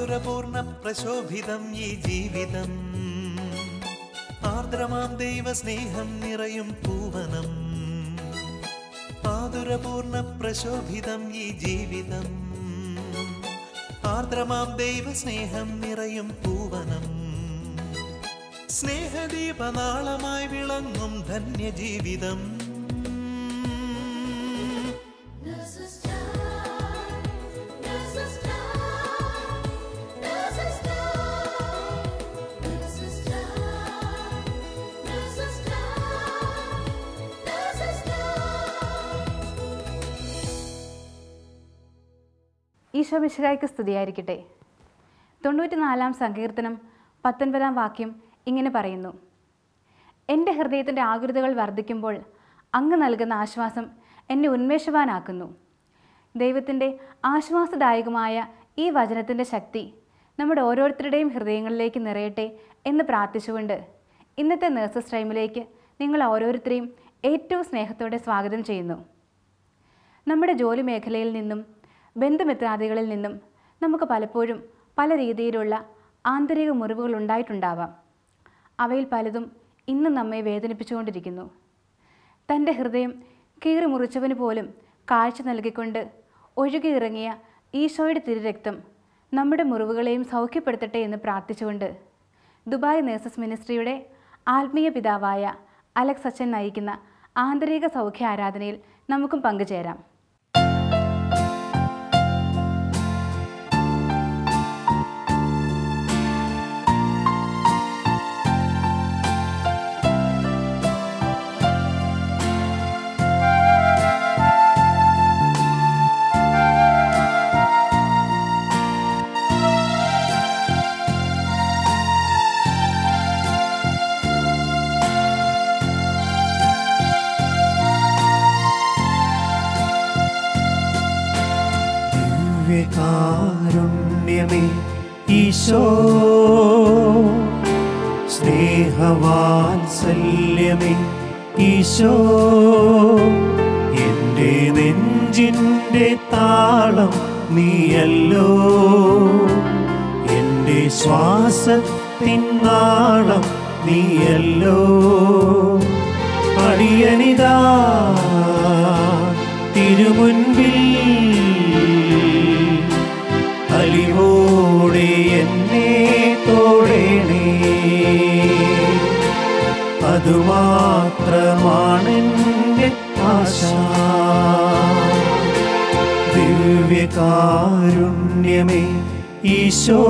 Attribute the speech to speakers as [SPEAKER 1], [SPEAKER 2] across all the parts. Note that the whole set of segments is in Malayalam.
[SPEAKER 1] മാധുരപൂർണ്ണ പ്രശോഭിതം ഈ ജീവിതം, ആർദ്രമാം ദൈവ സ്നേഹം നിറയും പൂവനം. മാധുരപൂർണ്ണ പ്രശോഭിതം ഈ ജീവിതം, ആർദ്രമാം ദൈവ സ്നേഹം നിറയും പൂവനം. സ്നേഹദീപനാളമായി വിളങ്ങും ധന്യജീവിതം.
[SPEAKER 2] ഈശോ മിശിഹായ്ക്ക് സ്തുതിയായിരിക്കട്ടെ. 94-ാം സങ്കീർത്തനം 19-ാം വാക്യം ഇങ്ങനെ പറയുന്നു: എൻ്റെ ഹൃദയത്തിൻ്റെ ആകുലതകൾ വർദ്ധിക്കുമ്പോൾ അങ്ങ് നൽകുന്ന ആശ്വാസം എന്നെ ഉന്മേഷവാനാക്കുന്നു. ദൈവത്തിൻ്റെ ആശ്വാസദായകമായ ഈ വചനത്തിൻ്റെ ശക്തി നമ്മുടെ ഓരോരുത്തരുടെയും ഹൃദയങ്ങളിലേക്ക് നിറയട്ടെ എന്ന് പ്രാർത്ഥിച്ചുകൊണ്ട് ഇന്നത്തെ നേഴ്സസ് ടൈമിലേക്ക് നിങ്ങൾ ഓരോരുത്തരെയും ഏറ്റവും സ്നേഹത്തോടെ സ്വാഗതം ചെയ്യുന്നു. നമ്മുടെ ജോലി മേഖലയിൽ നിന്നും ബന്ധുമിത്രാദികളിൽ നിന്നും നമുക്ക് പലപ്പോഴും പല രീതിയിലുള്ള ആന്തരിക മുറിവുകൾ ഉണ്ടായിട്ടുണ്ടാവാം. അവയിൽ പലതും ഇന്നും നമ്മെ വേദനിപ്പിച്ചുകൊണ്ടിരിക്കുന്നു. തൻ്റെ ഹൃദയം കീറി മുറിച്ചവന് പോലും കാഴ്ച നൽകിക്കൊണ്ട് ഒഴുകിയിറങ്ങിയ ഈശോയുടെ തിരുരക്തം നമ്മുടെ മുറിവുകളെയും സൗഖ്യപ്പെടുത്തട്ടെ എന്ന് പ്രാർത്ഥിച്ചുകൊണ്ട് ദുബായ് നേഴ്സസ് മിനിസ്ട്രിയുടെ ആത്മീയ പിതാവായ അലക്സ് അച്ഛൻ നയിക്കുന്ന ആന്തരിക സൗഖ്യ ആരാധനയിൽ നമുക്കും പങ്കുചേരാം.
[SPEAKER 3] കാരുണ്യമേ ഈശോ, സ്നേഹവാത്സല്യമേ ഈശോ, എൻ്റെ നെഞ്ചിൻ്റെ താളം നീയല്ലോ, എൻ്റെ ശ്വാസത്തിൻ നാളം നീയല്ലോ. അടിയനിതാ തിരുമുൻപിൽ അലിവോടെ എന്നെ തോടേണേ, അതുമാത്രമാണെൻ്റെ ആശ. ദിവ്യകാരുണ്യമേ ഈശോ,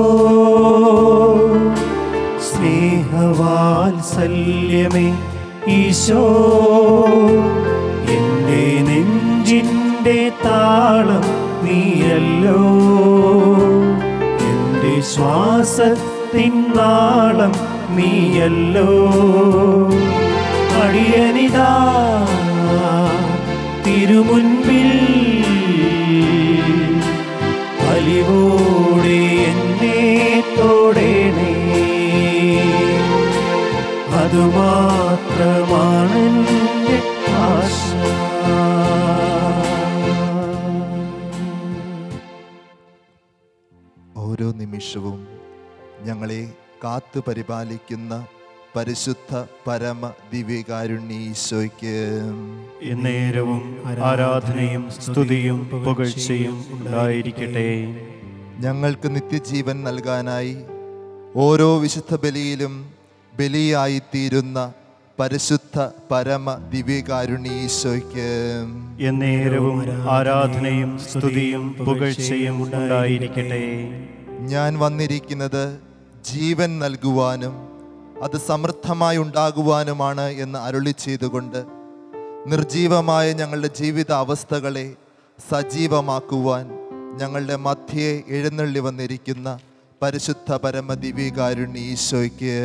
[SPEAKER 3] സ്നേഹവാത്സല്യമേ ഈശോ, എൻ്റെ നെഞ്ചിൻ്റെ താളം നീയല്ലോ, എൻ്റെ ശ്വാസത്തിൻ നാളം നീയല്ലോ. അടിയനിതാ തിരുമുൻപിൽ അലിവോടെ എന്നെ തോടേണേ, അതുമാത്രമാണെൻ്റെ ആശ.
[SPEAKER 4] ഓരോ നിമിഷവും ഞങ്ങളെ കാത്തു പരിപാലിക്കുന്ന പരിശുദ്ധ പരമ ദിവ്യകാരുണ്യ ഈശോയ്ക്ക്
[SPEAKER 3] എന്നേരവും ആരാധനയും സ്തുതിയും പുകഴ്ചയും ഉണ്ടായിരിക്കട്ടെ.
[SPEAKER 4] ഞങ്ങൾക്ക് നിത്യജീവൻ നൽകാനായി ഓരോ വിശുദ്ധ ബലിയിലും ബലിയായിത്തീരുന്ന പരിശുദ്ധ പരമ ദിവ്യകാരുണ്യ ഈശോയ്ക്ക്
[SPEAKER 3] എന്നേരവും ആരാധനയും സ്തുതിയും പുകഴ്ചയും ഉണ്ടായിരിക്കട്ടെ.
[SPEAKER 4] ഞാൻ വന്നിരിക്കുന്നത് ജീവൻ നൽകുവാനും അത് സമൃദ്ധമായി ഉണ്ടാകുവാനുമാണ് എന്ന് അരുളി ചെയ്തുകൊണ്ട് നിർജീവമായ ഞങ്ങളുടെ ജീവിത അവസ്ഥകളെ സജീവമാക്കുവാൻ ഞങ്ങളുടെ മധ്യേ എഴുന്നള്ളി വന്നിരിക്കുന്ന പരിശുദ്ധ പരമ ദിവ്യകാരുണ്യ ഈശോയ്ക്ക്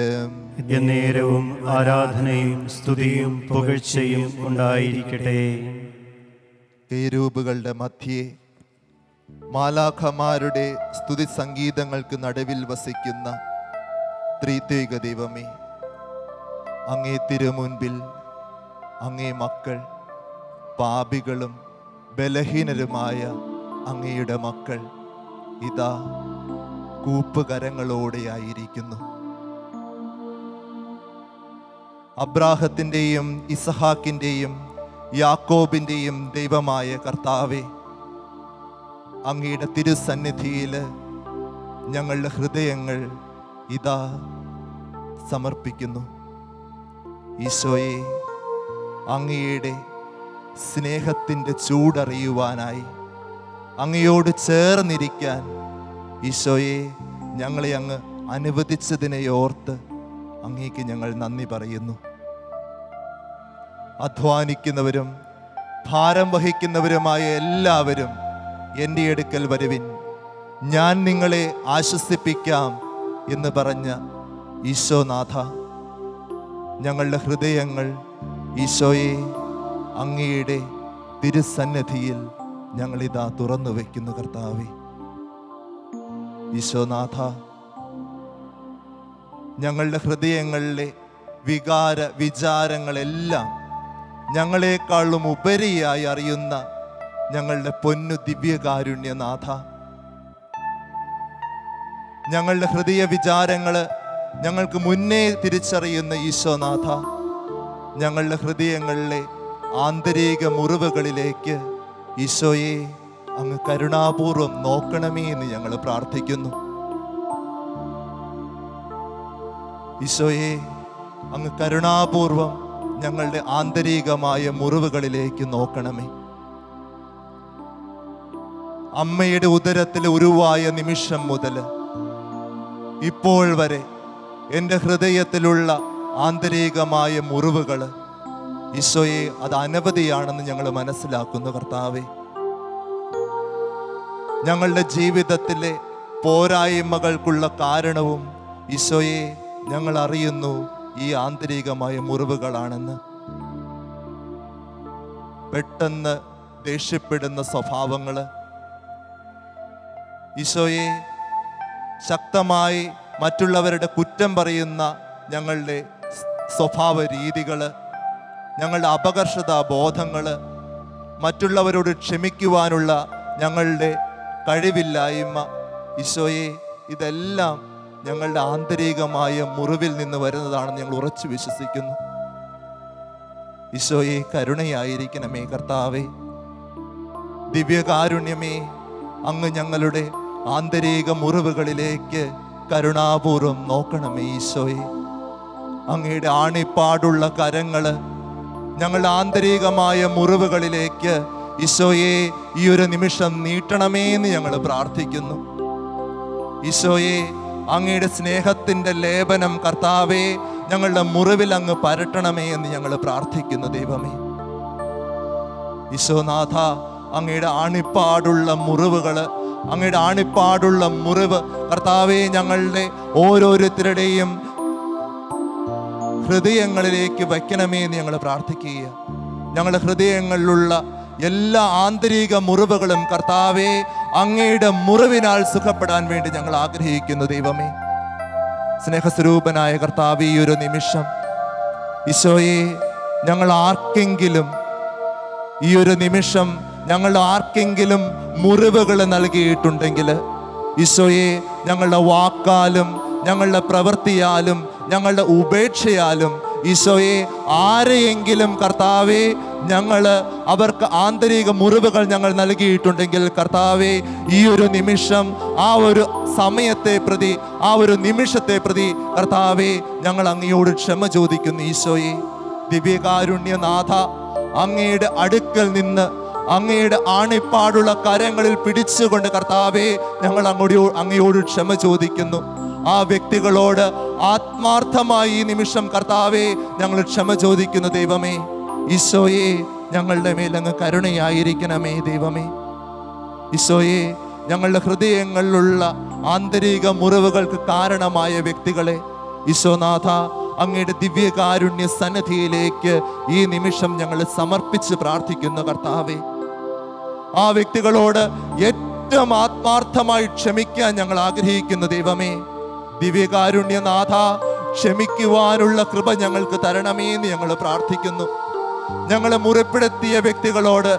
[SPEAKER 3] എന്നേരവും ആരാധനയും സ്തുതിയും പുകഴ്ചയും ഉണ്ടായിരിക്കട്ടെ.
[SPEAKER 4] കേരൂബുകളുടെ മധ്യേ മാലാഖമാരുടെ സ്തുതി സംഗീതങ്ങൾക്ക് നടുവിൽ വസിക്കുന്ന ത്രിത്വിക ദൈവമേ, അങ്ങേ തിരുമുൻപിൽ അങ്ങേ മക്കൾ, പാപികളും ബലഹീനരുമായ അങ്ങയുടെ മക്കൾ ഇതാ കൂപ്പുകരങ്ങളോടെയായിരിക്കുന്നു. അബ്രാഹത്തിൻ്റെയും ഇസഹാക്കിൻ്റെയും യാക്കോബിൻ്റെയും ദൈവമായ കർത്താവേ, അങ്ങയുടെ തിരുസന്നിധിയിൽ ഞങ്ങളുടെ ഹൃദയങ്ങൾ ഇതാ സമർപ്പിക്കുന്നു. ഈശോയെ, അങ്ങയുടെ സ്നേഹത്തിൻ്റെ ചൂടറിയുവാനായി, അങ്ങയോട് ചേർന്നിരിക്കാൻ ഈശോയെ ഞങ്ങളെ അങ്ങ് അനുവദിച്ചതിനെ ഓർത്ത് അങ്ങേക്ക് ഞങ്ങൾ നന്ദി പറയുന്നു. അധ്വാനിക്കുന്നവരും ഭാരം വഹിക്കുന്നവരുമായ എല്ലാവരും എൻ്റെ അടുക്കൽ വരുവിൻ, ഞാൻ നിങ്ങളെ ആശ്വസിപ്പിക്കാം എന്ന് പറഞ്ഞ ഈശോനാഥ, ഞങ്ങളുടെ ഹൃദയങ്ങൾ ഈശോയെ അങ്ങയുടെ തിരുസന്നിധിയിൽ ഞങ്ങളിതാ തുറന്നു വയ്ക്കുന്നു. കർത്താവേ, ഈശോനാഥ, ഞങ്ങളുടെ ഹൃദയങ്ങളിലെ വികാര വിചാരങ്ങളെല്ലാം ഞങ്ങളെക്കാളും ഉപരിയായി അറിയുന്ന ഞങ്ങളുടെ പൊന്നു ദിവ്യകാരുണ്യനാഥ, ഞങ്ങളുടെ ഹൃദയ വിചാരങ്ങള് ഞങ്ങൾക്ക് മുന്നേ തിരിച്ചറിയുന്ന ഈശോനാഥ, ഞങ്ങളുടെ ഹൃദയങ്ങളിലെ ആന്തരിക മുറിവുകളിലേക്ക് ഈശോയെ അങ്ങ് കരുണാപൂർവം നോക്കണമേ എന്ന് ഞങ്ങൾ പ്രാർത്ഥിക്കുന്നു. ഈശോയെ, അങ്ങ് കരുണാപൂർവം ഞങ്ങളുടെ ആന്തരികമായ മുറിവുകളിലേക്ക് നോക്കണമേ. അമ്മയുടെ ഉദരത്തിൽ ഉരുവായ നിമിഷം മുതൽ ഇപ്പോൾ വരെ എൻ്റെ ഹൃദയത്തിലുള്ള ആന്തരികമായ മുറിവുകൾ ഈശോയെ അത് അനവധിയാണെന്ന് ഞങ്ങൾ മനസ്സിലാക്കുന്നു. കർത്താവേ, ഞങ്ങളുടെ ജീവിതത്തിലെ പോരായ്മകൾക്കുള്ള കാരണവും ഈശോയെ ഞങ്ങൾ അറിയുന്നു ഈ ആന്തരികമായ മുറിവുകളാണെന്ന്. പെട്ടെന്ന് ദേഷ്യപ്പെടുന്ന സ്വഭാവങ്ങള്, ഈശോയെ ശക്തമായി മറ്റുള്ളവരുടെ കുറ്റം പറയുന്ന ഞങ്ങളുടെ സ്വഭാവ രീതികള്, ഞങ്ങളുടെ അപകർഷതാ ബോധങ്ങള്, മറ്റുള്ളവരോട് ക്ഷമിക്കുവാനുള്ള ഞങ്ങളുടെ കഴിവില്ലായ്മ, ഈശോയെ ഇതെല്ലാം ഞങ്ങളുടെ ആന്തരികമായ മുറിവിൽ നിന്ന് വരുന്നതാണെന്ന് ഞങ്ങൾ ഉറച്ചു വിശ്വസിക്കുന്നു. ഈശോയെ, കരുണയായിരിക്കണമേ. കർത്താവേ, ദിവ്യകാരുണ്യമേ, അങ്ങ് ഞങ്ങളുടെ ആന്തരിക മുറിവുകളിലേക്ക് കരുണാപൂർവം നോക്കണമേ. ഈശോയെ, അങ്ങയുടെ ആണിപ്പാടുള്ള കരങ്ങള് ഞങ്ങളുടെ ആന്തരികമായ മുറിവുകളിലേക്ക് ഈശോയെ ഈ ഒരു നിമിഷം നീട്ടണമേ എന്ന് ഞങ്ങൾ പ്രാർത്ഥിക്കുന്നു. ഈശോയെ, അങ്ങയുടെ സ്നേഹത്തിന്റെ ലേപനം കർത്താവേ ഞങ്ങളുടെ മുറിവിൽ അങ്ങ് പരട്ടണമേ എന്ന് ഞങ്ങൾ പ്രാർത്ഥിക്കുന്നു. ദൈവമേ, ഈശോനാഥ, അങ്ങയുടെ ആണിപ്പാടുള്ള മുറിവുകള്, അങ്ങയുടെ ആണിപ്പാടുള്ള മുറിവ് കർത്താവേ ഞങ്ങളുടെ ഓരോരുത്തരുടെയും ഹൃദയങ്ങളിലേക്ക് വയ്ക്കണമേ എന്ന് ഞങ്ങൾ പ്രാർത്ഥിക്കുക. ഞങ്ങളുടെ ഹൃദയങ്ങളിലുള്ള എല്ലാ ആന്തരിക മുറിവുകളും കർത്താവേ അങ്ങയുടെ മുറിവിനാൽ സുഖപ്പെടാൻ വേണ്ടി ഞങ്ങൾ ആഗ്രഹിക്കുന്നു. ദൈവമേ, സ്നേഹസ്വരൂപനായ കർത്താവേ, ഈ ഒരു നിമിഷം ഈശോയെ ഞങ്ങൾ ആർക്കെങ്കിലും ഈ ഒരു നിമിഷം ഞങ്ങൾ ആർക്കെങ്കിലും മുറിവുകൾ നൽകിയിട്ടുണ്ടെങ്കിൽ ഈശോയെ ഞങ്ങളുടെ വാക്കാലും ഞങ്ങളുടെ പ്രവൃത്തിയാലും ഞങ്ങളുടെ ഉപേക്ഷയാലും ഈശോയെ ആരെയെങ്കിലും കർത്താവേ അവർക്ക് ആന്തരിക മുറിവുകൾ ഞങ്ങൾ നൽകിയിട്ടുണ്ടെങ്കിൽ കർത്താവേ ഈ ഒരു നിമിഷം ആ ഒരു സമയത്തെ പ്രതി ആ ഒരു നിമിഷത്തെ പ്രതി കർത്താവേ ഞങ്ങൾ അങ്ങയോട് ക്ഷമ ചോദിക്കുന്നു. ഈശോയെ, ദിവ്യകാരുണ്യനാഥ, അങ്ങയുടെ അടുക്കൽ നിന്ന് അങ്ങയുടെ ആണിപ്പാടുള്ള കരങ്ങളിൽ പിടിച്ചുകൊണ്ട് കർത്താവേ ഞങ്ങൾ അങ്ങയോട് ക്ഷമ ചോദിക്കുന്നു. ആ വ്യക്തികളോട് ആത്മാർത്ഥമായി ഈ നിമിഷം കർത്താവേ ഞങ്ങൾ ക്ഷമ ചോദിക്കുന്നു. ദൈവമേ, ഈശോയെ ഞങ്ങളുടെ മേൽ അങ്ങ് കരുണയായിരിക്കണമേ. ദൈവമേ, ഈശോയെ ഞങ്ങളുടെ ഹൃദയങ്ങളിലുള്ള ആന്തരിക മുറിവുകൾക്ക് കാരണമായ വ്യക്തികളെ ഈശോനാഥ അങ്ങയുടെ ദിവ്യകാരുണ്യ സന്നിധിയിലേക്ക് ഈ നിമിഷം ഞങ്ങൾ സമർപ്പിച്ച് പ്രാർത്ഥിക്കുന്നു. കർത്താവേ, ആ വ്യക്തികളോട് ഏറ്റവും ആത്മാർത്ഥമായി ക്ഷമിക്കാൻ ഞങ്ങൾ ആഗ്രഹിക്കുന്നു. ദൈവമേ, ദിവ്യകാരുണ്യനാഥ, ക്ഷമിക്കുവാനുള്ള കൃപ ഞങ്ങൾക്ക് തരണമേ എന്ന് ഞങ്ങൾ പ്രാർത്ഥിക്കുന്നു. ഞങ്ങളെ മുറിപ്പെടുത്തിയ വ്യക്തികളോട്,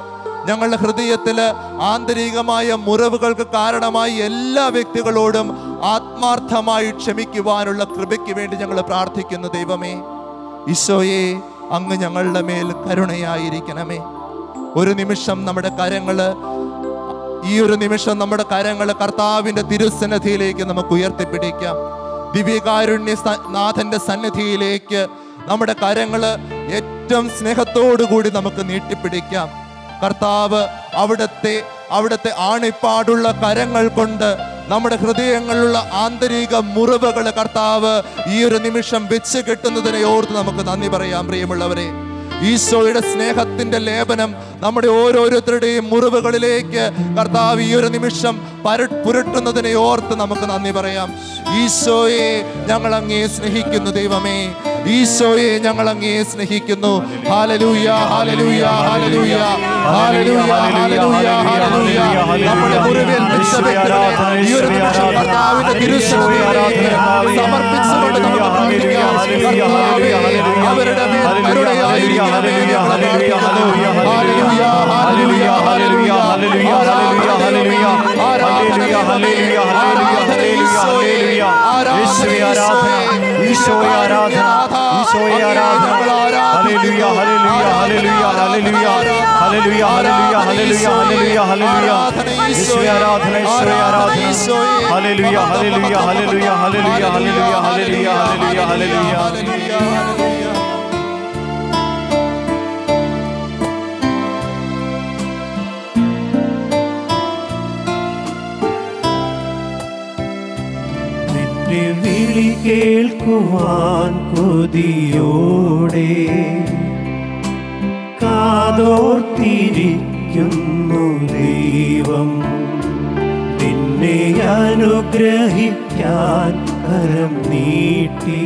[SPEAKER 4] ഞങ്ങളുടെ ഹൃദയത്തില് ആന്തരികമായ മുറിവുകൾക്ക് കാരണമായി എല്ലാ വ്യക്തികളോടും ആത്മാർത്ഥമായി ക്ഷമിക്കുവാനുള്ള കൃപയ്ക്ക് വേണ്ടി ഞങ്ങൾ പ്രാർത്ഥിക്കുന്നു ദൈവമേ. ഈശോയെ, അങ്ങ് ഞങ്ങളുടെ മേൽ കരുണയായിരിക്കണമേ. ഒരു നിമിഷം നമ്മുടെ കരങ്ങള് കർത്താവിന്റെ തിരുസന്നിധിയിലേക്ക് നമുക്ക് ഉയർത്തിപ്പിടിക്കാം. ദിവ്യകാരുണ്യ നാഥന്റെ സന്നിധിയിലേക്ക് നമ്മുടെ കരങ്ങള് ഏറ്റവും സ്നേഹത്തോടു കൂടി നമുക്ക് നീട്ടിപ്പിടിക്കാം. കർത്താവ് അവിടുത്തെ ആണിപ്പാടുള്ള കരങ്ങൾ കൊണ്ട് നമ്മുടെ ഹൃദയങ്ങളിലുള്ള ആന്തരിക മുറിവുകൾ കർത്താവ് ഈ ഒരു നിമിഷം വെച്ച് കെട്ടുന്നതിനെ ഓർത്ത് നമുക്ക് നന്ദി പറയാം. പ്രിയമുള്ളവരെ, ഈശോയുടെ സ്നേഹത്തിന്റെ ലേപനം നമ്മുടെ ഓരോരുത്തരുടെയും മുറിവുകളിലേക്ക് കർത്താവ് ഈ ഒരു നിമിഷം പുരട്ടുന്നതിനെ ഓർത്ത് നമുക്ക് നന്ദി പറയാം. ഈശോയെ, ഞങ്ങൾ അങ്ങേ സ്നേഹിക്കുന്നു ദൈവമേ. ഈശോയെ, ഞങ്ങൾ അങ്ങേ സ്നേഹിക്കുന്നു. Hallelujah, hallelujah, hallelujah, hallelujah, hallelujah, hallelujah. നമ്മുടെ മുറിവേൽ വെച്ച വ്യക്തികളെ ഈ ഒരു നിമിഷം കർത്താവിന്റെ തിരുസന്നിധിയിലേക്ക് സമർപ്പിച്ചുകൊണ്ട് നമുക്ക് പ്രാർത്ഥിക്കാം. കർത്താവേ, അവരുടെ മേൽ കരുണയായിരിക്കണമേ. Hallelujah, hallelujah, hallelujah, hallelujah, hallelujah, hallelujah, hallelujah, hallelujah, hallelujah. ഈശോയെ ആരാധന, ഈശോയെ ആരാധന, ഈശോയെ ആരാധന. Hallelujah, hallelujah, hallelujah, hallelujah, hallelujah, hallelujah, hallelujah, hallelujah. ഈശോയെ ആരാധന, ഈശോയെ ആരാധന. Hallelujah, hallelujah, hallelujah, hallelujah, hallelujah, hallelujah, hallelujah, hallelujah.
[SPEAKER 3] വിളി കേൾക്കുവാൻ കൊതിയോടെ കാതോർത്തിരിക്കുന്നു ദൈവം. നിന്നെ അനുഗ്രഹിക്കാൻ കരം നീട്ടി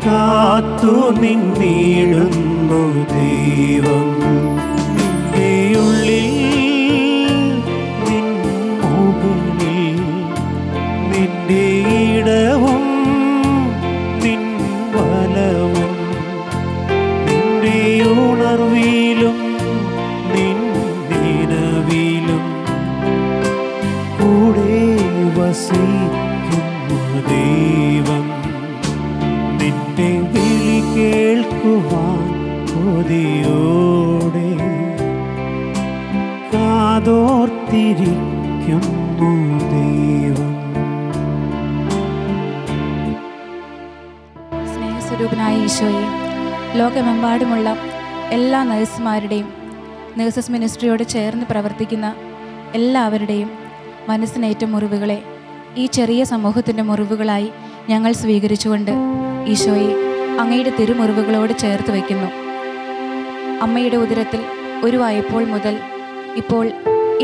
[SPEAKER 3] കാത്തു നിന്നിടുന്നു ദൈവം. നിന്റെ ഉള്ളിൽ നിന്റെ ഇടവും നിൻ വലവും നിന്റെ ഉണർവിലും നിൻ നിലവിലും കൂടെ വസിക്കുന്നു ദൈവം. നിന്റെ വിളി കേൾക്കുവാൻ കൊതിയോടെ കാതോർത്തിരിക്കുന്നു ദൈവം.
[SPEAKER 2] സ്വരൂപനായ ഈശോയെ, ലോകമെമ്പാടുമുള്ള എല്ലാ നഴ്സുമാരുടെയും നഴ്സസ് മിനിസ്ട്രിയോട് ചേർന്ന് പ്രവർത്തിക്കുന്ന എല്ലാവരുടെയും മനസ്സിനേറ്റ മുറിവുകളെ ഈ ചെറിയ സമൂഹത്തിൻ്റെ മുറിവുകളായി ഞങ്ങൾ സ്വീകരിച്ചുകൊണ്ട് ഈശോയെ അങ്ങയുടെ തിരുമുറിവുകളോട് ചേർത്ത് വയ്ക്കുന്നു. അമ്മയുടെ ഉദരത്തിൽ ഉരുവായപ്പോൾ മുതൽ ഇപ്പോൾ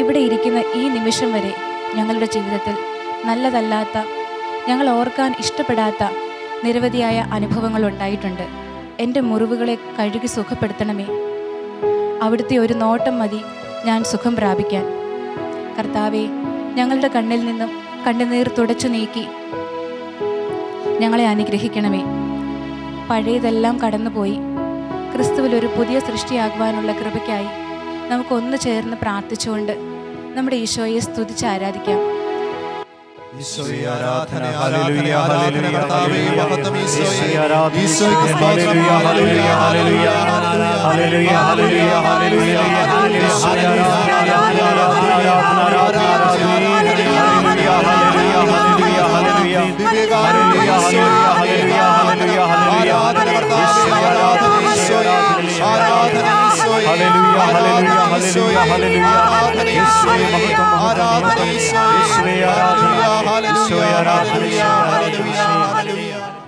[SPEAKER 2] ഇവിടെ ഇരിക്കുന്ന ഈ നിമിഷം വരെ ഞങ്ങളുടെ ജീവിതത്തിൽ നല്ലതല്ലാത്ത, ഞങ്ങൾ ഓർക്കാൻ ഇഷ്ടപ്പെടാത്ത നിരവധിയായ അനുഭവങ്ങൾ ഉണ്ടായിട്ടുണ്ട്. എൻ്റെ മുറിവുകളെ കഴുകി സുഖപ്പെടുത്തണമേ. അവിടുത്തെ ഒരു നോട്ടം മതി ഞാൻ സുഖം പ്രാപിക്കാൻ. കർത്താവേ, ഞങ്ങളുടെ കണ്ണിൽ നിന്നും കണ്ണുനീർ തുടച്ചു നീക്കി ഞങ്ങളെ അനുഗ്രഹിക്കണമേ. പഴയതെല്ലാം കടന്നുപോയി ക്രിസ്തുവിൽ ഒരു പുതിയ സൃഷ്ടിയാകുവാനുള്ള കൃപയ്ക്കായി നമുക്കൊന്ന് ചേർന്ന് പ്രാർത്ഥിച്ചുകൊണ്ട് നമ്മുടെ ഈശോയെ സ്തുതിച്ച് ആരാധിക്കാം.
[SPEAKER 4] ഈശോയെ ആരാധന, ഹല്ലേലൂയ, ഹല്ലേലൂയ, കർത്താവേ മഹത്വം. ഈശോയെ ആരാധന, ഈശോയ്ക്ക് സ്തോത്രം. Hallelujah, hallelujah, hallelujah, hallelujah, hallelujah,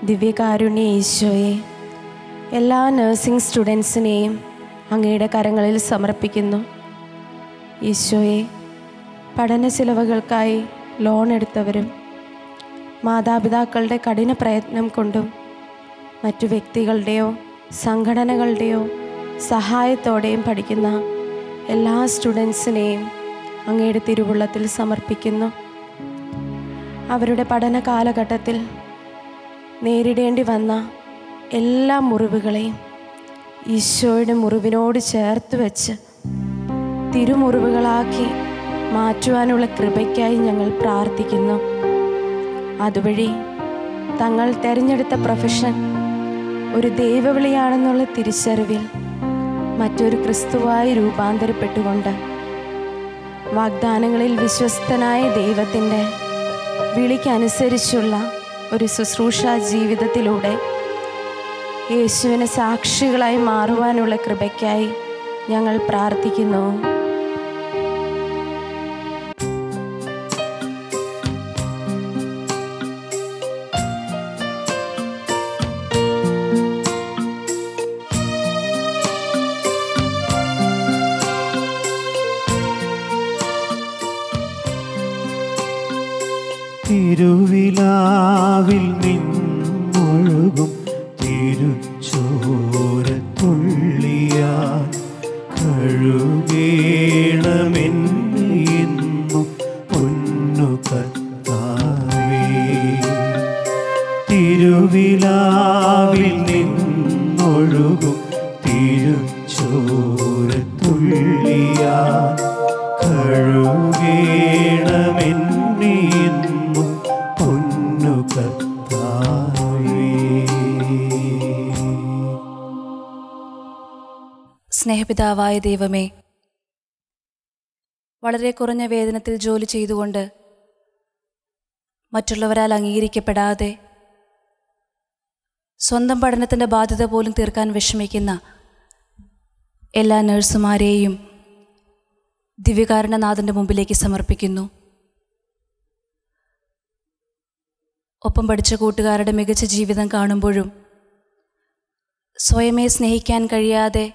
[SPEAKER 5] ദിവ്യകാരുണ്യ ഈശോയെ, എല്ലാ നഴ്സിംഗ് സ്റ്റുഡൻസിനെയും അങ്ങയുടെ കരങ്ങളിൽ സമർപ്പിക്കുന്നു. ഈശോയെ, പഠന ചിലവുകൾക്കായി ലോൺ എടുത്തവരും മാതാപിതാക്കളുടെ കഠിന പ്രയത്നം കൊണ്ടും മറ്റു വ്യക്തികളുടെയോ സംഘടനകളുടെയോ സഹായത്തോടെയും പഠിക്കുന്ന എല്ലാ സ്റ്റുഡൻസിനെയും അങ്ങയുടെ തിരുവുള്ളത്തിൽ സമർപ്പിക്കുന്നു. അവരുടെ പഠന കാലഘട്ടത്തിൽ നേരിടേണ്ടി വന്ന എല്ലാ മുറിവുകളെയും ഈശോയുടെ മുറിവിനോട് ചേർത്ത് വെച്ച് തിരുമുറിവുകളാക്കി മാറ്റുവാനുള്ള കൃപയ്ക്കായി ഞങ്ങൾ പ്രാർത്ഥിക്കുന്നു. അതുവഴി തങ്ങൾ തിരഞ്ഞെടുത്ത പ്രൊഫഷൻ ഒരു ദൈവവിളിയാണെന്നുള്ള തിരിച്ചറിവിൽ മറ്റൊരു ക്രിസ്തുവായി രൂപാന്തരപ്പെട്ടുകൊണ്ട് വാഗ്ദാനങ്ങളിൽ വിശ്വസ്തനായ ദൈവത്തിൻ്റെ വിളിക്കനുസരിച്ചുള്ള ഒരു ശുശ്രൂഷ ജീവിതത്തിലൂടെ യേശുവിന് സാക്ഷികളായി മാറുവാനുള്ള കൃപയ്ക്കായി ഞങ്ങൾ പ്രാർത്ഥിക്കുന്നു.
[SPEAKER 3] തിരുവിലാവിൽ നിന്നൊഴുകും തിരുച്ചോരത്തുള്ളിയാൽ കഴുകേണമെന്നു പൊന്നു കർത്താവേ. തിരുവിലാവിൽ നിന്നൊഴുകും തിരുച്ചോരത്തുള്ളിയാൽ കഴുകേണമെന്നു പൊന്നു കർത്താവേ.
[SPEAKER 2] സ്നേഹപിതാവായ ദൈവമേ, വളരെ കുറഞ്ഞ വേതനത്തിൽ ജോലി ചെയ്തുകൊണ്ട് മറ്റുള്ളവരാൽ അംഗീകരിക്കപ്പെടാതെ സ്വന്തം പഠനത്തിൻ്റെ ബാധ്യത പോലും തീർക്കാൻ വിഷമിക്കുന്ന എല്ലാ നഴ്സുമാരെയും ദിവ്യകാരുണ്യനാഥൻ്റെ മുമ്പിലേക്ക് സമർപ്പിക്കുന്നു. ഒപ്പം പഠിച്ച കൂട്ടുകാരുടെ മികച്ച ജീവിതം കാണുമ്പോഴും സ്വയമേ സ്നേഹിക്കാൻ കഴിയാതെ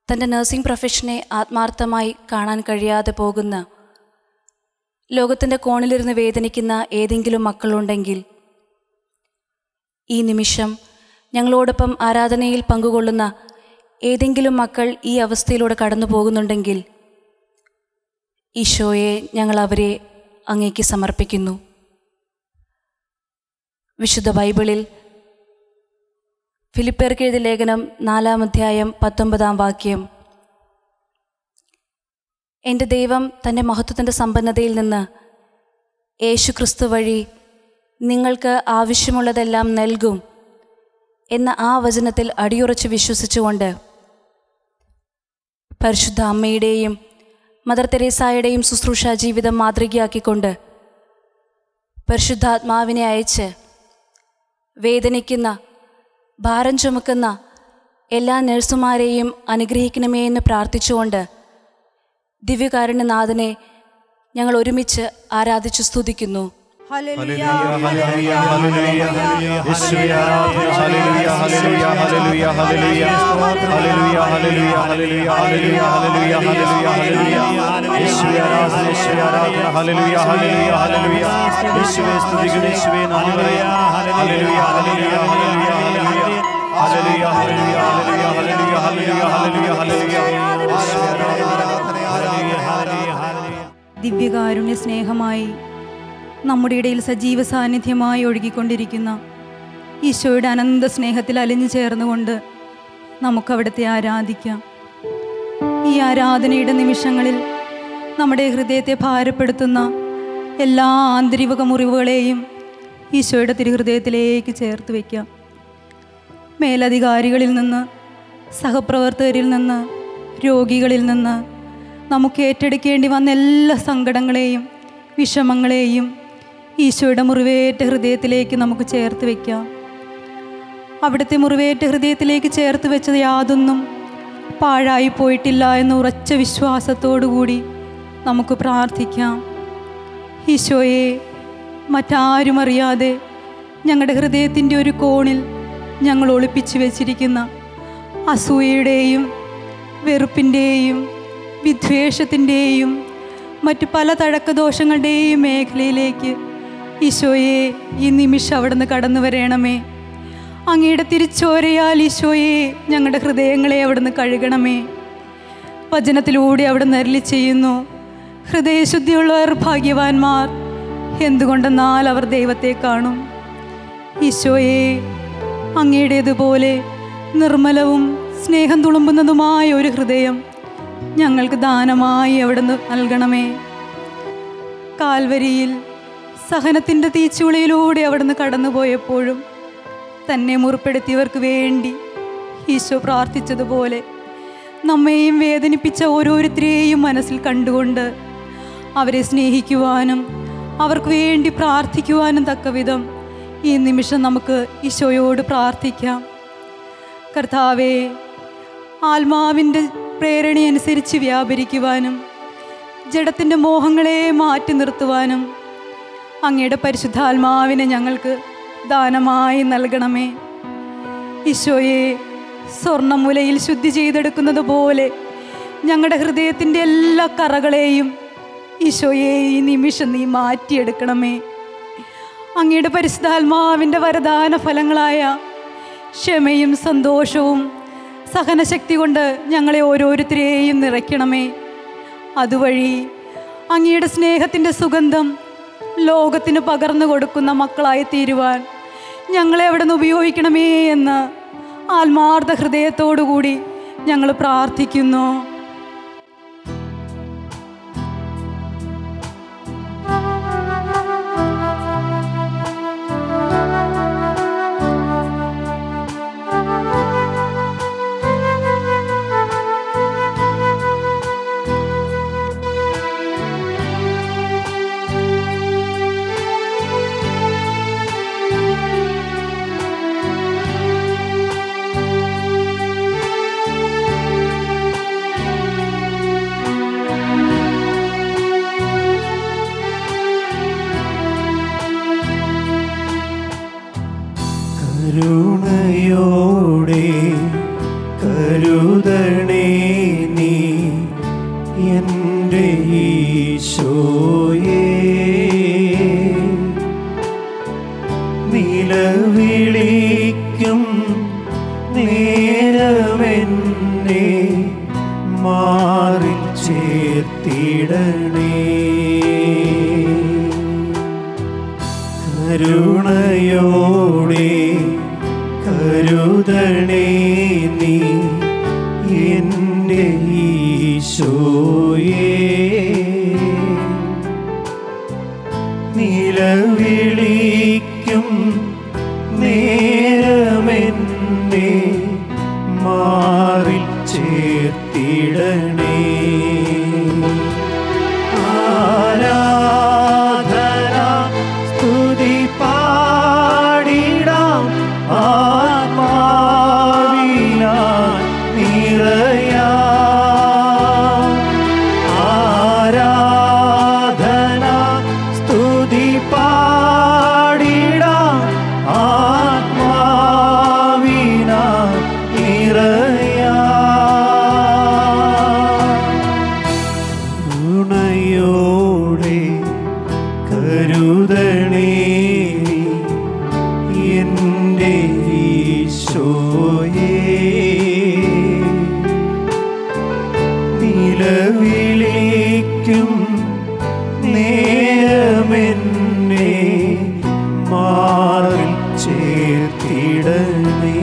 [SPEAKER 2] തൻ്റെ നഴ്സിംഗ് പ്രൊഫഷനെ ആത്മാർത്ഥമായി കാണാൻ കഴിയാതെ പോകുന്ന, ലോകത്തിൻ്റെ കോണിലിരുന്ന് വേദനിക്കുന്ന ഏതെങ്കിലും മക്കളുണ്ടെങ്കിൽ ഈ നിമിഷം ഞങ്ങളോടൊപ്പം ആരാധനയിൽ പങ്കുകൊള്ളുന്ന ഏതെങ്കിലും മക്കൾ ഈ അവസ്ഥയിലൂടെ കടന്നു പോകുന്നുണ്ടെങ്കിൽ ഈശോയെ ഞങ്ങൾ അവരെ അങ്ങേക്ക് സമർപ്പിക്കുന്നു. വിശുദ്ധ ബൈബിളിൽ ഫിലിപ്പിയർക്ക് എഴുതിയ ലേഖനം 4-ാം അധ്യായം 19-ാം വാക്യം, എൻ്റെ ദൈവം തൻ്റെ മഹത്വത്തിൻ്റെ സമ്പന്നതയിൽ നിന്ന് യേശുക്രിസ്തു വഴി നിങ്ങൾക്ക് ആവശ്യമുള്ളതെല്ലാം നൽകും എന്ന ആ വചനത്തിൽ അടിയുറച്ച് വിശ്വസിച്ചുകൊണ്ട് പരിശുദ്ധ അമ്മയുടെയും മദർ തെരേസായുടെയും ശുശ്രൂഷ ജീവിതം മാതൃകയാക്കിക്കൊണ്ട് പരിശുദ്ധാത്മാവിനെ അയച്ച് വേദനിക്കുന്ന, ഭാരം ചുമക്കുന്ന എല്ലാ നഴ്സുമാരെയും അനുഗ്രഹിക്കണമേ എന്ന് പ്രാർത്ഥിച്ചുകൊണ്ട് ദിവ്യകാരുണ്യനാഥനെ ഞങ്ങൾ ഒരുമിച്ച് ആരാധിച്ചു സ്തുതിക്കുന്നു.
[SPEAKER 6] Hallelujah, hallelujah, hallelujah, Yeshua, hallelujah, hallelujah, hallelujah, hallelujah, hallelujah, hallelujah, hallelujah, hallelujah, hallelujah, hallelujah, Yeshua, Yeshua, hallelujah, hallelujah, hallelujah, Yeshua, സ്തുതിക്കുന്നു, യേശുവേ നന്ദി പറയുന്നു, hallelujah, hallelujah, hallelujah, hallelujah, hallelujah, hallelujah, hallelujah, hallelujah, hallelujah, hallelujah, hallelujah.
[SPEAKER 7] ദിവ്യകാരുണ്യ സ്നേഹമായി നമ്മുടെ ഇടയിൽ സജീവ സാന്നിധ്യമായി ഒഴുകിക്കൊണ്ടിരിക്കുന്ന ഈശോയുടെ അനന്ത സ്നേഹത്തിൽ അലിഞ്ഞു ചേർന്നുകൊണ്ട് നമുക്കവിടുത്തെ ആരാധിക്കാം. ഈ ആരാധനയുടെ നിമിഷങ്ങളിൽ നമ്മുടെ ഹൃദയത്തെ ഭാരപ്പെടുത്തുന്ന എല്ലാ ആന്തരിക മുറിവുകളെയും ഈശോയുടെ തിരുഹൃദയത്തിലേക്ക് ചേർത്ത് വയ്ക്കാം. മേലധികാരികളിൽ നിന്ന്, സഹപ്രവർത്തകരിൽ നിന്ന്, രോഗികളിൽ നിന്ന് നമുക്ക് ഏറ്റെടുക്കേണ്ടി വന്ന എല്ലാ സങ്കടങ്ങളെയും വിഷമങ്ങളെയും ഈശോയുടെ മുറിവേറ്റ ഹൃദയത്തിലേക്ക് നമുക്ക് ചേർത്ത് വയ്ക്കാം. അവിടുത്തെ മുറിവേറ്റ ഹൃദയത്തിലേക്ക് ചേർത്ത് വെച്ചത് യാതൊന്നും പാഴായി പോയിട്ടില്ല എന്ന ഉറച്ച വിശ്വാസത്തോടുകൂടി നമുക്ക് പ്രാർത്ഥിക്കാം. ഈശോയെ, മറ്റാരും അറിയാതെ ഞങ്ങളുടെ ഹൃദയത്തിൻ്റെ ഒരു കോണിൽ ഞങ്ങൾ ഒളിപ്പിച്ചു വെച്ചിരിക്കുന്ന അസൂയയുടെയും വെറുപ്പിൻ്റെയും വിദ്വേഷത്തിൻ്റെയും മറ്റു പല തഴക്കദോഷങ്ങളുടെയും മേഖലയിലേക്ക് ഈശോയെ ഈ നിമിഷം അവിടുന്ന് കടന്നു വരണമേ. അങ്ങയുടെ തിരിച്ചോരയാൽ ഈശോയെ ഞങ്ങളുടെ ഹൃദയങ്ങളെ അവിടുന്ന് കഴുകണമേ. വചനത്തിലൂടെ അവിടുന്ന് അരുളി ചെയ്യുന്നു, ഹൃദയശുദ്ധിയുള്ളവർ ഭാഗ്യവാന്മാർ, എന്തുകൊണ്ടെന്നാൽ അവർ ദൈവത്തെ കാണും. ഈശോയെ, അങ്ങയുടേതുപോലെ നിർമ്മലവും സ്നേഹം തുളുമ്പുന്നതുമായ ഒരു ഹൃദയം ഞങ്ങൾക്ക് ദാനമായി അവിടുന്ന് നൽകണമേ. കാൽവരിയിൽ സഹനത്തിൻ്റെ തീച്ചുളയിലൂടെ അവിടുന്ന് കടന്നുപോയപ്പോഴും തന്നെ മുറിപ്പെടുത്തിയവർക്ക് വേണ്ടി ഈശോ പ്രാർത്ഥിച്ചതുപോലെ നമ്മെയും വേദനിപ്പിച്ച ഓരോരുത്തരെയും മനസ്സിൽ കണ്ടുകൊണ്ട് അവരെ സ്നേഹിക്കുവാനും അവർക്ക് വേണ്ടി പ്രാർത്ഥിക്കുവാനും തക്കവിധം ഈ നിമിഷം നമുക്ക് ഈശോയോട് പ്രാർത്ഥിക്കാം. കർത്താവേ, ആത്മാവിൻ്റെ പ്രേരണയനുസരിച്ച് വ്യാപരിക്കുവാനും ജഡത്തിൻ്റെ മോഹങ്ങളെ മാറ്റി നിർത്തുവാനും അങ്ങയുടെ പരിശുദ്ധാത്മാവിനെ ഞങ്ങൾക്ക് ദാനമായി നൽകണമേ. ഈശോയെ, സ്വർണ്ണമുലയിൽ ശുദ്ധി ചെയ്തെടുക്കുന്നത് പോലെ ഞങ്ങളുടെ ഹൃദയത്തിൻ്റെ എല്ലാ കറകളെയും ഈശോയെ ഈ നിമിഷം നീ മാറ്റിയെടുക്കണമേ. അങ്ങയുടെ പരിശുദ്ധാത്മാവിൻ്റെ വരദാന ഫലങ്ങളായ ക്ഷമയും സന്തോഷവും സഹനശക്തി കൊണ്ട് ഞങ്ങളെ ഓരോരുത്തരെയും നിറയ്ക്കണമേ. അതുവഴി അങ്ങയുടെ സ്നേഹത്തിൻ്റെ സുഗന്ധം ലോകത്തിന് പകർന്നു കൊടുക്കുന്ന മക്കളായി തീരുവാൻ ഞങ്ങളെ അവിടെ നിന്ന് ഉപയോഗിക്കണമേ എന്ന് ആത്മാർത്ഥ ഹൃദയത്തോടുകൂടി ഞങ്ങൾ പ്രാർത്ഥിക്കുന്നു.
[SPEAKER 3] കരുണയോടെ കരുതണേ നീ എൻ്റെ ഈശോയേ, നിലവിളിക്കും നേരമെന്നെ മാറിൽ ചേർത്തിടണേ. കരുണയോടെ കരുതണേ നീ എൻ്റെ ഈശോയേ, നിലവിളിക്കും നേരമെന്നെ മാറിൽ ചേർത്തിടണേ. ആരാധന സ്തുതി പാടിടാം ആത്മാവിനാൽ നിറയാം. ആരാധന സ്തുതി പാടിടാം ആത്മാവിനാൽ നിറയാം. കരുണയോടെ കരുതണേ എൻ്റെ ഈശോയേ, നിലവിളിക്കും നേരമെന്നെ മാറിൽ ചേർത്തിടണേ.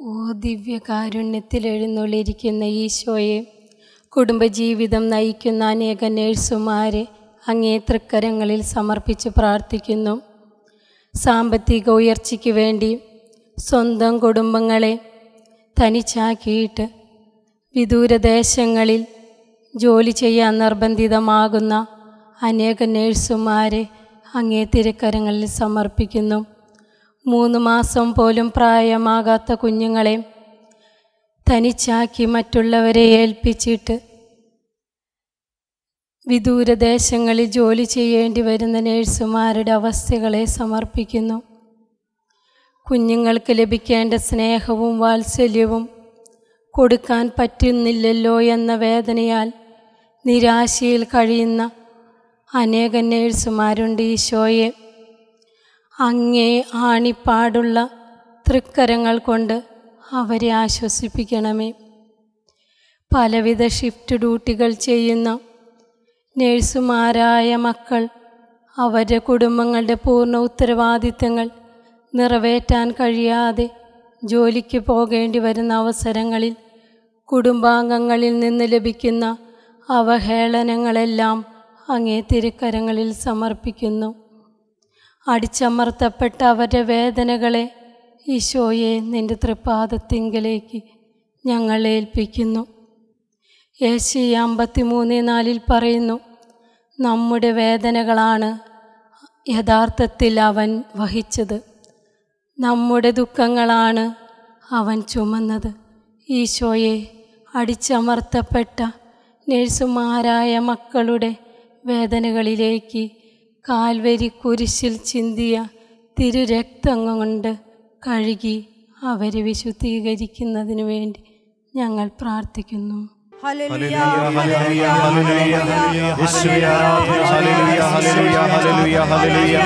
[SPEAKER 8] ഓ ദിവ്യകാരുണ്യത്തിൽ എഴുന്നള്ളിയിരിക്കുന്ന ഈശോയെ, കുടുംബജീവിതം നയിക്കുന്ന അനേക നേഴ്സുമാരെ അങ്ങേ തൃക്കരങ്ങളിൽ സമർപ്പിച്ച് പ്രാർത്ഥിക്കുന്നു. സാമ്പത്തിക ഉയർച്ചയ്ക്ക് വേണ്ടി സ്വന്തം കുടുംബങ്ങളെ തനിച്ചാക്കിയിട്ട് വിദൂരദേശങ്ങളിൽ ജോലി ചെയ്യാൻ നിർബന്ധിതമാകുന്ന അനേക നേഴ്സുമാരെ അങ്ങേ തിരുക്കരങ്ങളിൽ സമർപ്പിക്കുന്നു. 3 മാസം പോലും പ്രായമാകാത്ത കുഞ്ഞുങ്ങളെ തനിച്ചാക്കി മറ്റുള്ളവരെ ഏൽപ്പിച്ചിട്ട് വിദൂരദേശങ്ങളിൽ ജോലി ചെയ്യേണ്ടി വരുന്ന നേഴ്സുമാരുടെ അവസ്ഥകളെ സമർപ്പിക്കുന്നു. കുഞ്ഞുങ്ങൾക്ക് ലഭിക്കേണ്ട സ്നേഹവും വാത്സല്യവും കൊടുക്കാൻ പറ്റുന്നില്ലല്ലോ എന്ന വേദനയാൽ നിരാശയിൽ കഴിയുന്ന അനേക നേഴ്സുമാരുണ്ട്. ഈശോയെ, അങ്ങേ ആണിപ്പാടുള്ള തൃക്കരങ്ങൾ കൊണ്ട് അവരെ ആശ്വസിപ്പിക്കണമേ. പലവിധ ഷിഫ്റ്റ് ഡ്യൂട്ടികൾ ചെയ്യുന്ന നേഴ്സുമാരായ മക്കൾ അവരുടെ കുടുംബങ്ങളുടെ പൂർണ്ണ ഉത്തരവാദിത്തങ്ങൾ നിറവേറ്റാൻ കഴിയാതെ ജോലിക്ക് പോകേണ്ടി വരുന്ന അവസരങ്ങളിൽ കുടുംബാംഗങ്ങളിൽ നിന്ന് ലഭിക്കുന്ന അവഹേളനങ്ങളെല്ലാം അങ്ങേ തിരുക്കരങ്ങളിൽ സമർപ്പിക്കുന്നു. അടിച്ചമർത്തപ്പെട്ട അവരുടെ വേദനകളെ ഈശോയെ നിൻ്റെ തൃപ്പാദത്തിങ്കലേക്ക് ഞങ്ങൾ ഏൽപ്പിക്കുന്നു. യേശയ്യ 53:4 പറയുന്നു, നമ്മുടെ വേദനകളാണ് യഥാർത്ഥത്തിൽ അവൻ വഹിച്ചത്, നമ്മുടെ ദുഃഖങ്ങളാണ് അവൻ ചുമന്നത്. ഈശോയെ, അടിച്ചമർത്തപ്പെട്ട നേഴ്സുമാരായ മക്കളുടെ വേദനകളിലേക്ക് കാൽവരി കുരിശിൽ ചിന്തിയ തിരുരക്തം കൊണ്ട് കഴുകി അവരെ വിശുദ്ധീകരിക്കുന്നതിനു വേണ്ടി ഞങ്ങൾ പ്രാർത്ഥിക്കുന്നു.
[SPEAKER 6] Hallelujah, hallelujah, hallelujah. യേശുവേ ആരാധന. Hallelujah, hallelujah, hallelujah, hallelujah.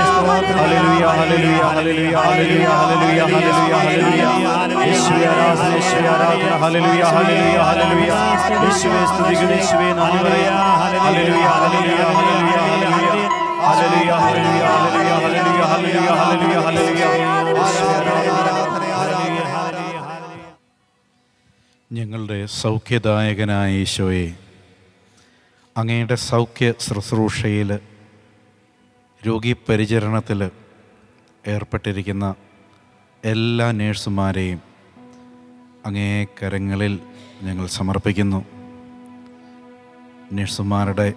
[SPEAKER 6] Hallelujah, hallelujah, hallelujah, hallelujah, hallelujah, hallelujah, hallelujah. യേശുവേ ആരാധന, യേശുവേ ആരാധന. Hallelujah, hallelujah, hallelujah. യേശുവേ സ്തുതിക്കുന്നു, യേശുവേ നന്ദി പറയാം. Hallelujah, hallelujah, hallelujah, hallelujah. Hallelujah, hallelujah, hallelujah, hallelujah, hallelujah, hallelujah, hallelujah. യേശുവേ ആരാധന, hallelujah, hallelujah.
[SPEAKER 9] ഞങ്ങളുടെ സൗഖ്യദായകനായ ഈശോയെ, അങ്ങയുടെ സൗഖ്യ ശുശ്രൂഷയിൽ രോഗീപരിചരണത്തിൽ ഏർപ്പെട്ടിരിക്കുന്ന എല്ലാ നേഴ്സുമാരെയും അങ്ങേ കരങ്ങളിൽ ഞങ്ങൾ സമർപ്പിക്കുന്നു. നേഴ്സുമാരുടെ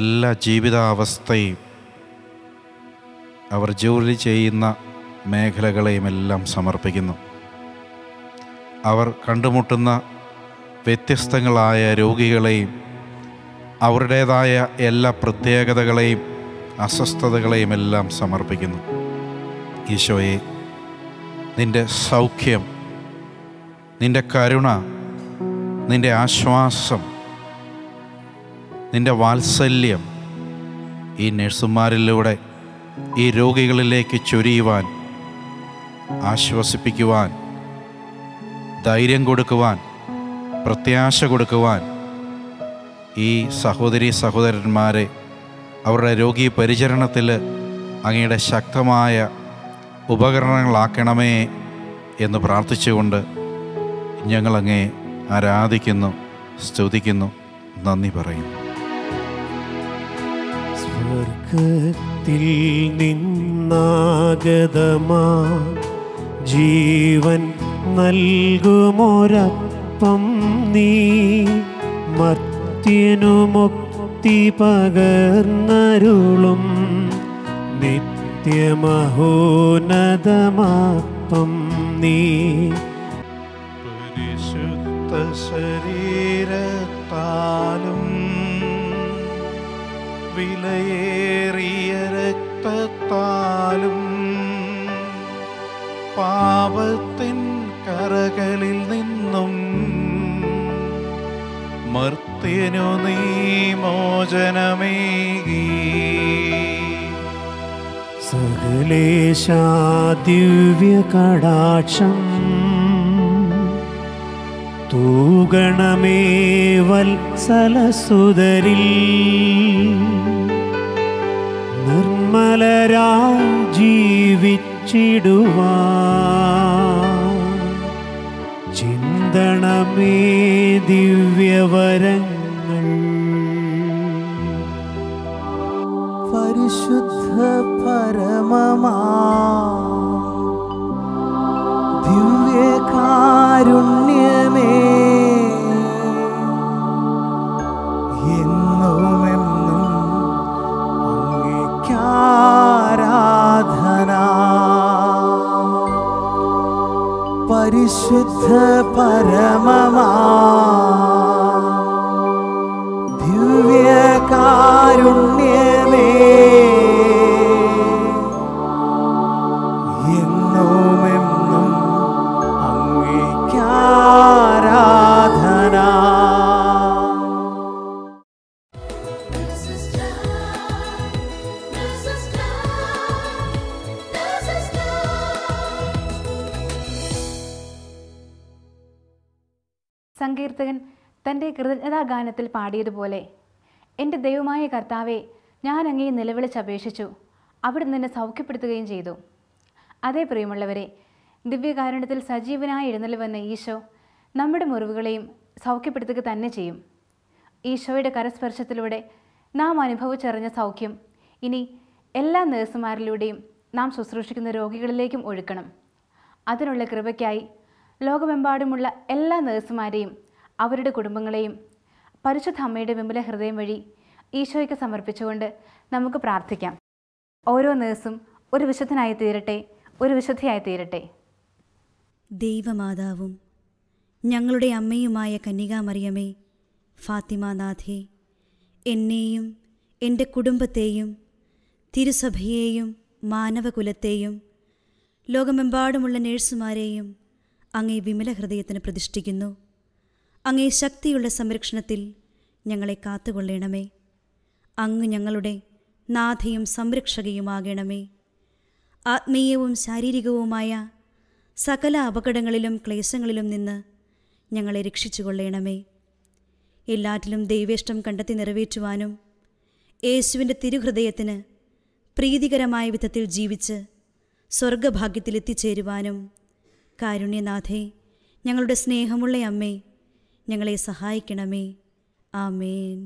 [SPEAKER 9] എല്ലാ ജീവിതാവസ്ഥയും അവർ ജോലി ചെയ്യുന്ന മേഖലകളെയുമെല്ലാം സമർപ്പിക്കുന്നു. അവർ കണ്ടുമുട്ടുന്ന വ്യത്യസ്തങ്ങളായ രോഗികളെയും അവരുടേതായ എല്ലാ പ്രത്യേകതകളെയും അസ്വസ്ഥതകളെയും എല്ലാം സമർപ്പിക്കുന്നു. ഈശോയെ, നിൻ്റെ സൗഖ്യം, നിൻ്റെ കരുണ, നിൻ്റെ ആശ്വാസം, നിൻ്റെ വാത്സല്യം ഈ നഴ്സുമാരിലൂടെ ഈ രോഗികളിലേക്ക് ചൊരിയുവാൻ, ആശ്വസിപ്പിക്കുവാൻ, ധൈര്യം കൊടുക്കുവാൻ, പ്രത്യാശ കൊടുക്കുവാൻ ഈ സഹോദരീ സഹോദരന്മാരെ അവരുടെ രോഗീ പരിചരണത്തിൽ അങ്ങയുടെ ശക്തമായ ഉപകരണങ്ങളാക്കണമേ എന്ന് പ്രാർത്ഥിച്ചുകൊണ്ട് ഞങ്ങളങ്ങേ ആരാധിക്കുന്നു, സ്തുതിക്കുന്നു, നന്ദി പറയുന്നു.
[SPEAKER 3] സ്വർഗത്തിൽ നിന്നാഗതമാ ജീവൻ നൽകുമൊരപ്പം നീ, മർത്യനു മുക്തി പകർന്നരുളും നിത്യമഹോന്നതമാപ്പം നീ.
[SPEAKER 9] പരിശുദ്ധ ശരീരത്താലും വിലയേറിയ രക്തത്താലും പാപത്തിൻ കറകളിൽ നിന്നും മർത്യനു നീ മോചനമേകി.
[SPEAKER 3] സകലേശാ ദിവ്യ കടാക്ഷം തൂഗണമേ വത്സലസുതരിൽ, നിർമ്മലരായി ജീവിച്ചിടുവാൻ ചിന്തണമേ ദിവ്യവരങ്ങൾ.
[SPEAKER 1] പരിശുദ്ധ പരമമാ ദിവ്യകാരുണ്യമേ, എന്നുമെന്നും അങ്ങേക്കാരാധന. പരിശുദ്ധ പരമമാ ദിവ്യകാരുണ്യമേ, എന്നുമെന്നും അങ്ങേക്കാരാധന.
[SPEAKER 10] സങ്കീർത്തകൻ തൻ്റെ കൃതജ്ഞതാഗാനത്തിൽ പാടിയതുപോലെ, എൻ്റെ ദൈവമായ കർത്താവെ, ഞാൻ അങ്ങയെ നിലവിളിച്ചപേക്ഷിച്ചു, അവിടുന്ന് എന്നെ സൗഖ്യപ്പെടുത്തുകയും ചെയ്തു. അതേ പ്രിയമുള്ളവരെ, ദിവ്യകാരുണ്യത്തിൽ സജീവനായി എഴുന്നള്ളി വന്ന ഈശോ നമ്മുടെ മുറിവുകളെയും സൗഖ്യപ്പെടുത്തുക തന്നെ ചെയ്യും. ഈശോയുടെ കരസ്പർശത്തിലൂടെ നാം അനുഭവിച്ചറിഞ്ഞ സൗഖ്യം ഇനി എല്ലാ നഴ്സുമാരിലൂടെയും നാം ശുശ്രൂഷിക്കുന്ന രോഗികളിലേക്കും ഒഴുക്കണം. അതിനുള്ള കൃപയ്ക്കായി ലോകമെമ്പാടുമുള്ള എല്ലാ നഴ്സുമാരെയും അവരുടെ കുടുംബങ്ങളെയും പരിശുദ്ധ അമ്മയുടെ വിമല ഹൃദയം വഴി ഈശോയ്ക്ക് സമർപ്പിച്ചുകൊണ്ട് നമുക്ക് പ്രാർത്ഥിക്കാം. ഓരോ നഴ്സും ഒരു വിശുദ്ധനായി തീരട്ടെ, ഒരു വിശുദ്ധയായി തീരട്ടെ.
[SPEAKER 11] ദൈവമാതാവും ഞങ്ങളുടെ അമ്മയുമായ കന്യകാമറിയമേ, ഫാത്തിമാനാഥേ, എന്നെയും എൻ്റെ കുടുംബത്തെയും തിരുസഭയെയും മാനവകുലത്തെയും ലോകമെമ്പാടുമുള്ള നേഴ്സുമാരെയും അങ്ങേ വിമല ഹൃദയത്തിന് പ്രതിഷ്ഠിക്കുന്നു. അങ്ങേ ശക്തിയുള്ള സംരക്ഷണത്തിൽ ഞങ്ങളെ കാത്തുകൊള്ളണമേ. അങ്ങ് ഞങ്ങളുടെ നാഥയും സംരക്ഷകയുമാകണമേ. ആത്മീയവും ശാരീരികവുമായ സകല അപകടങ്ങളിലും ക്ലേശങ്ങളിലും നിന്ന് ഞങ്ങളെ രക്ഷിച്ചുകൊള്ളണമേ. എല്ലാറ്റിലും ദൈവേഷ്ടം കണ്ടെത്തി നിറവേറ്റുവാനും യേശുവിൻ്റെ തിരുഹൃദയത്തിന് പ്രീതികരമായ വിധത്തിൽ ജീവിച്ച് സ്വർഗഭാഗ്യത്തിലെത്തിച്ചേരുവാനും കാരുണ്യനാഥേ, ഞങ്ങളുടെ സ്നേഹമുള്ള അമ്മേ, ഞങ്ങളെ സഹായിക്കണമേ. ആമേൻ.